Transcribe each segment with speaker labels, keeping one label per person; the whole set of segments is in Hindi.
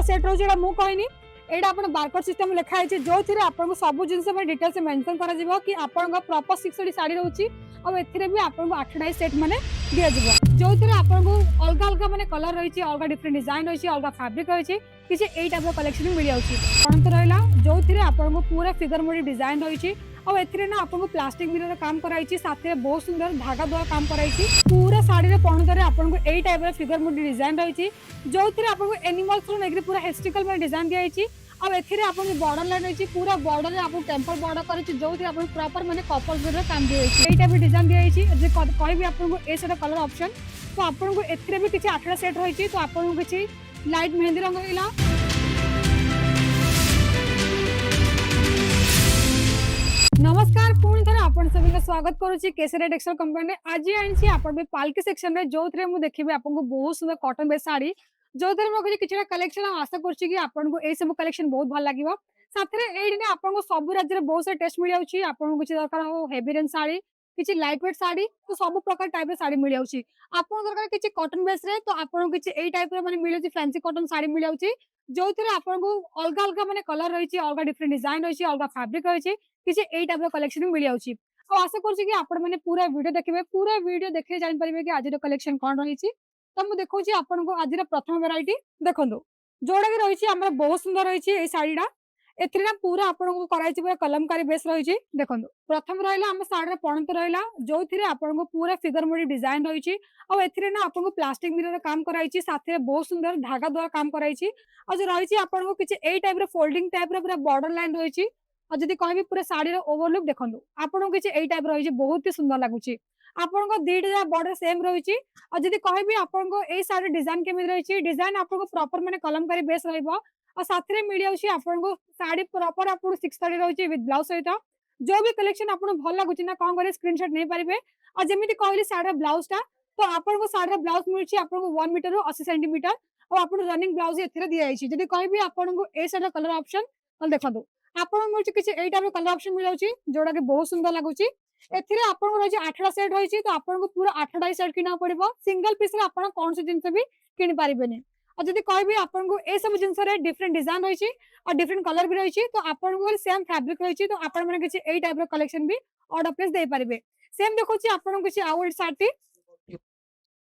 Speaker 1: सेट रोज एटा मु कहनी एटा अपन बारकोड सिस्टम लिखा है जो थिरे आपन सब जिंस में डिटेल्स मेंशन करा जिवो कि आपन प्रॉपर 6 साड़ी रहउची और एथिरे भी आपन 8 सेट माने दिया जिवो जो थिरे आपन अलग अलग माने कलर रहिची अलग डिफरेंट डिजाइन रहिची अलग फैब्रिक रहिची किसी एई टाइप कलेक्शन मिल जाउची कोन तो रहला जो थिरे आपन पूरा फिगर मोडी डिजाइन रहिची और एथिरे ना आपन प्लास्टिक मिरर काम कराइची साथे बहुत सुंदर धागा द्वारा काम कराइची पूरा साड़ी रे पणतरे आपन एई टाइप रे फिगर मोडी डिजाइन रहिची जो थिरे आपन एनिमल्स रो नेगरी पूरा हिस्ट्रिकल में डिजाइन दियाइची अब एथिरे आपन बॉर्डर लाइन रहिची पूरा बॉर्डर रे आपन टेम्पल बॉर्डर करछि जो थिरे आपन प्रॉपर माने कपल रे काम दियाइची एई टाइप डिजाइन दियाइची जे कहबी आपन को ए सेट कलर ऑप्शन तो आपन को एथिरे भी किछि 8 सेट रहिची तो आपन को किछि लाइट मेहंदी रंग हिला नमस्कार पुणी थे आपन सभी का स्वागत करुच्ची केसरिया टेक्सटाइल कंपनी आज आनी आप पाल्की सेक्शन में जो थे मुझे देखिए आपको बहुत सुंदर कॉटन बेस साड़ी जो थे मुझे किसी कलेक्शन आशा कर सब कलेक्शन बहुत भल लगे साथ में आपको सब राज्य बहुत सारे टेस्ट मिल जाऊँगी आपको किसी दरकार हो हेवी रेंज साड़ी किसी लाइट वेट साड़ी तो सब प्रकार टाइप साड़ी मिल जाऊँगी आपको दरकार किसी कॉटन बेस तो आपको किसी टाइप मिले फैंसी कॉटन साड़ी मिल जाऊँगी जो थे आपको अलग अलग माने कलर रही अलग डिफरेंट डिजाइन रही अलग फैब्रिक रही किसी एई टाइप कलेक्शन मिल जाउची और आशा करछि कि आपण माने पूरा वीडियो देखले जानि परिबे कि आज कलेक्शन कोन रही तो मु देखौछि आपण को आज प्रथम वैरायटी देखंदो जोडा कि रही हमर बहुत सुंदर रही एई साड़ीडा एथिरे ना पूरा आपण को कराइछि पूरा कलमकारी बेस रही देखंदो प्रथम रहला हम साड़ी पणत रहला जो थिरे आपण को पूरा फिगर मोडी डिजाइन रही और एथिरे ना आपण को प्लास्टिक मिरर काम कराइछि साथे बहुत सुंदर धागा द्वारा काम कराइछि और जो रही आपण को किछि एई टाइप रे फोल्डिंग टाइप रे पूरा बॉर्डर लाइन रही और जदि कहबी पूरा साड़ी ओवरलुक देखंदो आपन किछि एई टाइप रही बहुत ही सुंदर लागुची आपन को दीटा बॉर्डर सेम रही और जदि कहबी आपन को एई साड़ी डिजाइन केमि रही डिजाइन आपन को प्रॉपर माने कलमकारी बेस रहइबो और साथरे मिल जाउची आपन को साड़ी प्रॉपर आपन 6 साड़ी रही विथ ब्लाउज सहित जो भी कलेक्शन आपन भल लागुची ना कोन करे स्क्रीनशॉट नै परिबे और जेमिति कहली साड़ी ब्लाउज ता तो आपन को साड़ी ब्लाउज मिलची आपन को 1 मीटर 80 सेंटीमीटर और आपन रनिंग ब्लाउज एथिरे दिया आइची जदि कहबी आपन को ए साड़ी कलर ऑप्शन तो देखंदो आपन मुझे किसी एई टाइप कलर ऑप्शन मिल जाउची जोडा के बहुत सुंदर लागुची एथिरे आपन को रही 8टा सेट रही तो आपन को पूरा 8टा सेट किना पड़िबो सिंगल पीस रे आपन कोन से जिंस भी किनि पारिबेनी और जदि कहबी आपन को ए सब जिंस रे डिफरेंट डिजाइन रही और डिफरेंट कलर भी रही तो आपन को सेम फैब्रिक रही तो आपन माने किसी एई टाइप कलेक्शन भी ऑर्डर प्लेस दे पारिबे सेम देखोची आपन किसी आउट साड़ी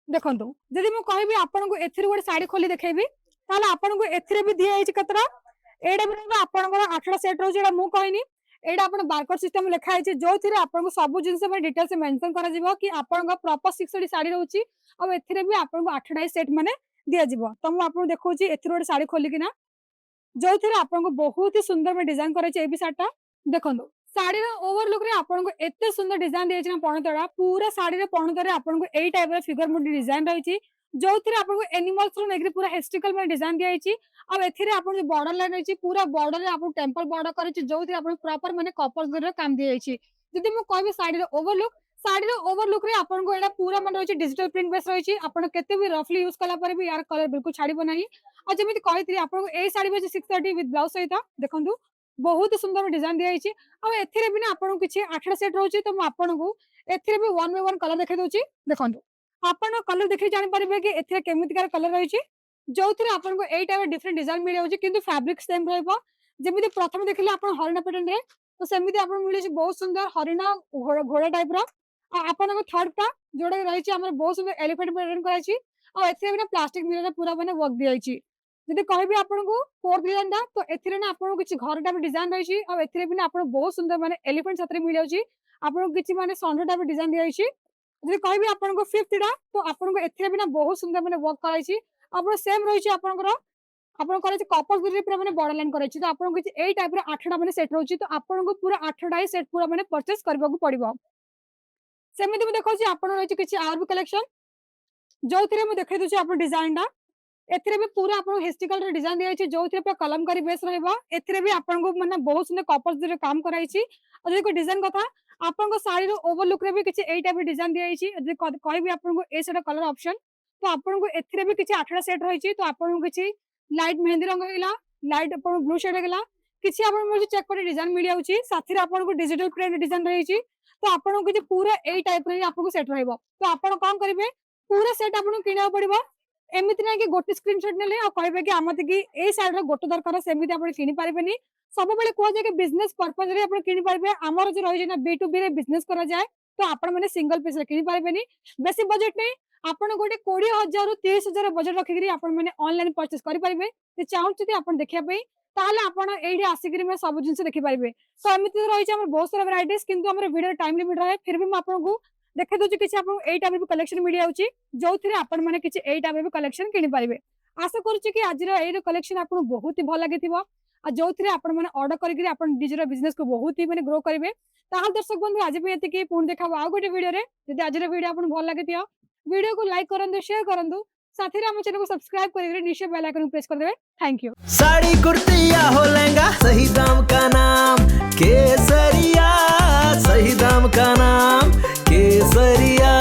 Speaker 1: देखंतु जदि मु कहबी आपन को एथिरे गोटे साड़ी खोली देखेबी ताले आपन को एथिरे भी दिया आइची कतरा एडा भी आपनकर 8टा सेट रोज एडा मु कहनी एडा अपन बारकोड सिस्टम लिखा है जो थिरे आपन सब जिंस में डिटेल्स मेंशन करा जिवो कि आपन प्रॉपर 6 साड़ी रहउची और एथिरे भी आपन 8टा सेट माने दिया जिवो तो मु आपन देखौची एथिरे गोटे साड़ी खोली किना जो थिरे आपन बहुत ही सुंदर में डिजाइन करे छै ए भी साटा देखंदो साड़ी रो ओवरलुक रे आपन को एते सुंदर डिजाइन दिया छै ना पणतडा पूरा साड़ी रे पणतरे आपन को एई टाइप रे फिगर मोडी डिजाइन रही छी जो थिरे आपन एनिमल्स रो नेगरी पूरा हिस्ट्रिकल में डिजाइन दिया आइची अब एथिरे आपन बॉर्डर लाइन रही पूरा बॉर्डर रे आपन टेम्पल बॉर्डर करछि जो थिरे आपन प्रॉपर माने कपल रे काम दिया आइची जदि मु कहबी साड़ी रे ओवरलुक रे आपन को एडा पूरा मन रही डिजिटल प्रिंट बेस रही आपन केते भी रफली यूज कला पर भी यार कलर बिल्कुल छाड़ीबो नाही और जेमिति कहितरी आपन को ए साड़ी में 630 विथ ब्लाउज सहित देखंतु बहुत सुंदर डिजाइन दिया आइची और एथिरे भी ना आपन किछि 8टा सेट रहउची तो आपन को एथिरे भी 1 बाय 1 कलर देखै दोची देखंतु आपन कलर देखि जानि परिबे कि एथिरे केमितिकार कलर रही जो थिरे आपन को एई टाइप डिफरेंट डिजाइन मिल जाउची किंतु फैब्रिक सेम रहइबो जेमिति प्रथम देखिले आपन हरिणा पैटर्न रे तो सेमिति आपन मिले बहुत सुंदर हरिणा घोड़ा टाइप रो आपन को थर्ड का जोडा रही हमर बहुत सुंदर एलिफेंट पैटर्न कराइची और एथिरे बिना प्लास्टिक मिरर पूरा माने वर्क दियाइची जदि कहबी आपन को फोर्थ डिजाइन दा तो एथिरे ना आपन को किछि घर टाइप डिजाइन रही और एथिरे बिना आपन बहुत सुंदर माने एलिफेंट साथरे मिल जाउची आपन को किछि माने सौंदर्य टाइप डिजाइन दियाइची जदि कहबी आपन को फिफ्थ डा तो आपन को एथिरे बिना बहुत सुंदर माने वर्क कराइची आपन सेम रही आपन करे कपल गुरी पूरा माने बॉर्डर लाइन कराइची तो आपन किछि एई टाइप रे 8टा माने सेट रहउची तो आपन को पूरा 8टा सेट पूरा माने परचेस करबाकू पड़िबो सेमिति मु देखौची आपन रही किछि आर भी कलेक्शन जो थिरे मु देखै दोची आपन डिजाइन डा एथिरे भी पूरा आपन हिस्ट्रिकल रे डिजाइन दिया छै जो थिरे पूरा कलमकारी बेस रहइबो एथिरे भी आपन को माने बहुत सुंदर कपल रे काम कराइची और जे को डिजाइन कथा आपन को साड़ी रो ओवरलुक रे भी किछि एई टाइप डिजाइन दिया छै जे कहबी आपन को ए सेट कलर ऑप्शन तो आपन को एथिरे भी किछि 8टा सेट रही तो आपन को किछि लाइट मेहंदी रंग हिला लाइट आपन ब्लू शेड गेला किछि आपन मुझे चेक कर डिजाइन मिल जाउची साथी रे आपन को डिजिटल प्रिंट डिजाइन रही छी तो आपन को पूरा एई टाइप रे आपन को सेट रहइबो तो आपन कोन करिवे पूरा सेट आपन किना पड़िबो एमिति ना कि गोटे स्क्रीनशॉट नेले आ कहबे कि आमते कि ए साइड रो गोटे दरकार सेमिति आपण किनि पारबेनी सब बेले को जे कि बिजनेस पर्पस रे आपण किनि पारबे हमर जे रहि जे ना B2B रे बिजनेस करा जाय तो आपण माने सिंगल पीस रे किनि पारबेनी बेसी बजट नै आपण गोटे 20000 रु 30000 बजट रखिकरी आपण माने ऑनलाइन परचेस करि पारबे ते चाहू जदि आपण देखिया पई ताहले आपण एठी आसिकरी में सब जिंस देखि पारबे तो एमिति रहि जे हमर बहुत सारा वैरायटीज किंतु हमर वीडियो टाइम लिमिट रहे फिर भी म आपन को देखै दोछि किछि आपन एई टाइम भी कलेक्शन मिल जाउची जोथिरे आपण माने किछि एई टाइम भी कलेक्शन किनि पारबे आशा करूछि कि आज एई कलेक्शन आपन बहुत ही भल लागिथिबो आ जोथिरे आपण माने ऑर्डर करिकरी आपण डिजिटल बिजनेस को बहुत ही माने ग्रो करिवे ताहा दर्शक बंधु आज भी एतिकी पुन देखाबो आ गोटे वीडियो रे यदि आज वीडियो आपन भल लागिथियो वीडियो को लाइक करंदु शेयर करंदु साथी रे हम चैनल को सब्सक्राइब करिवे निश्चय बेल आइकन को प्रेस कर देबे थैंक यू
Speaker 2: साड़ी कुर्ती या हो लहंगा सही दाम का नाम केसरिया सही दाम का नाम केसरिया।